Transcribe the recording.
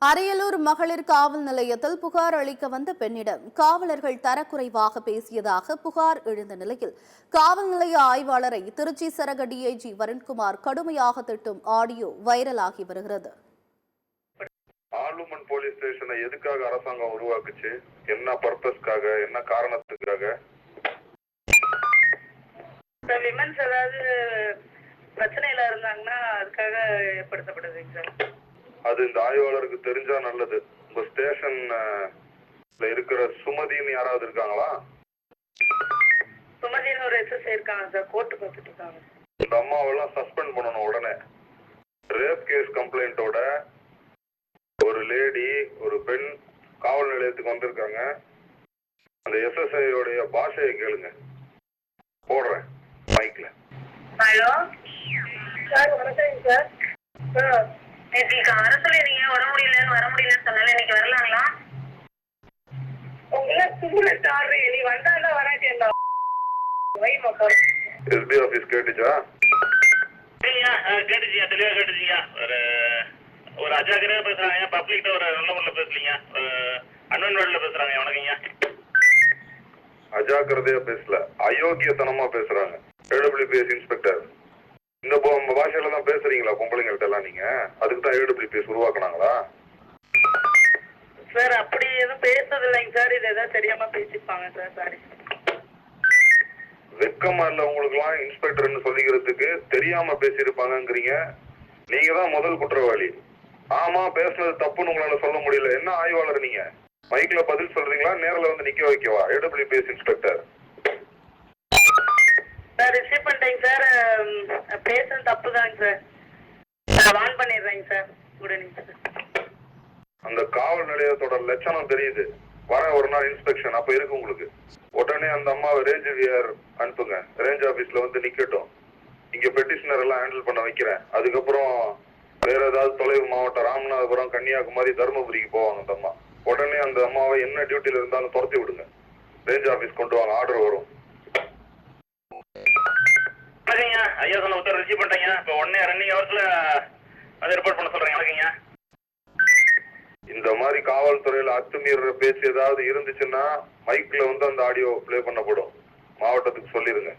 அரியலூர் மகளிர் காவல் நிலையத்தில் புகார் அளிக்க வந்த பெண்ணிடம் காவலர்கள் தரக்குறைவாக பேசியதாக புகார் எழுந்த நிலையில் காவல் நிலைய ஆய்வாளரை திருச்சி சரக டிஐஜி வருண்குமார் கடுமையாக திட்டும் ஆடியோ வைரலாகி வருகிறது. ஆலுமன் போலீஸ் ஸ்டேஷனை எதுக்காக அரசாங்கம் உருவாக்குச்சு? என்ன பர்பஸ்க்காக, என்ன காரணத்துக்காக? விமன்ஸ் ஏதாவது பிரச்சனையில இருந்தாங்கன்னா அதுக்காக ஏற்படுத்தப்படுதுங்க சார். அது இந்த ஆய்வாளருக்கு தெரிஞ்சா நல்லது. உங்க ஸ்டேஷன்ல இருக்கிற சுமதின்னு யாராவது இருக்காங்களா? சுமதின்னு ஒரு எஸ்எஸ்ஐ இருக்காங்க சார், கோர்ட்டு பார்த்துட்டு இருக்காங்க. இந்த அம்மாவெல்லாம் சஸ்பெண்ட் பண்ணணும் உடனே. ரேப் கேஸ் கம்ப்ளைண்டோட ஒரு லேடி, ஒரு பெண் காவல் நிலையத்துக்கு வந்திருக்காங்க. அந்த எஸ்எஸ்ஐ உடைய பாஷையை கேளுங்க. போடுறேன் மைக்ல. ஹலோ சார், வணக்கம் சார். நேற்று அரசுல நீங்க வர முடியலன்னு சொன்னால இன்னைக்கு வரலாங்களா? உங்களை சும்மா நீ வந்தாலும் வராட்டேன். எஸ்பி ஆபீஸ் கேட்டுச்சா? கேட்டுச்சியா, தெளிவா கேட்டுச்சியா. ஒரு அஜாக்கிரதையா பேசுறாங்க, பப்ளிக்ட ஒரு நல்ல முறையில் பேசலீங்க, அன்வன்வேர்ட்ல பேசுறாங்க. வணக்கங்க. அஜாக்கிரதையா பேசல, அயோக்கியத்தனமா பேசுறாங்க. ஏடபிள்யூபிஎஸ் இன்ஸ்பெக்டர் இந்த பாஷையில தான் பேசுறீங்களா பொம்பளைங்கள்ட்ட எல்லாம்? நீங்க அதுக்கு தான் ஏடபிள்யூபிஎஸ் உருவாக்குனாங்களா? சார் அப்படி எதுவும் பேசுறது இல்லைங்க சார், இது ஏதாவது தெரியாம பேசிப்பாங்க சார். சாரி. வெக்கமா இல்ல உங்களுக்கு எல்லாம் இன்ஸ்பெக்டர்னு சொல்லிக்கிறதுக்கு? தெரியாம பேசியிருப்பாங்கிறீங்க. நீங்க தான் முதல் குற்றவாளி. ஆமா, பேசுனது தப்புன்னு உங்களால சொல்ல முடியல. என்ன ஆய்வாளர் நீங்க? மைக்ல பதில் சொல்றீங்களா, நேரில் வந்து நிக்க வைக்கவா? ஏடபிள்யூபிஎஸ் இன்ஸ்பெக்டர் சார் ரிசீவ் பண்ணிட்டேங்க சார். பேசுறது தப்பு தாங்க சார், வான் பண்ணிடுறேங்க சார். உடனே அந்த காவல் நிலையத்தோட லட்சணம் தெரியுது. வர ஒரு நாள் இன்ஸ்பெக்ஷன் அப்ப இருக்கு உங்களுக்கு. உடனே அந்த அம்மாவை ரேஞ்ச் வியர் அனுப்புங்க. ரேஞ்ச் ஆபீஸ்ல வந்து நிக்கட்டும். இங்க பெட்டிஷனர் எல்லாம் ஹேண்டில் பண்ண வைக்கிறேன். அதுக்கப்புறம் வேற ஏதாவது தொலைவு மாவட்டம், ராமநாதபுரம், கன்னியாகுமரி, தருமபுரிக்கு போவாங்க அந்த அம்மா. உடனே அந்த அம்மாவை என்ன டியூட்டில இருந்தாலும் துரத்தி விடுங்க. ரேஞ்ச் ஆபீஸ் கொண்டு வாங்க, ஆர்டர் வரும். ஐயா சொன்ன உத்தரவு ரிசீவ் பண்ணிட்டேங்க. இப்போ 1 ஹவர்ஸ்ல அதை ரிப்போர்ட் பண்ண சொல்றேன். வணக்கங்க. இந்த மாதிரி காவல்துறையில அத்துமீற பேச்சு ஏதாவது இருந்துச்சுன்னா மைக்ல வந்து அந்த ஆடியோ பிளே பண்ணப்படும். மாவட்டத்துக்கு சொல்லிருங்க.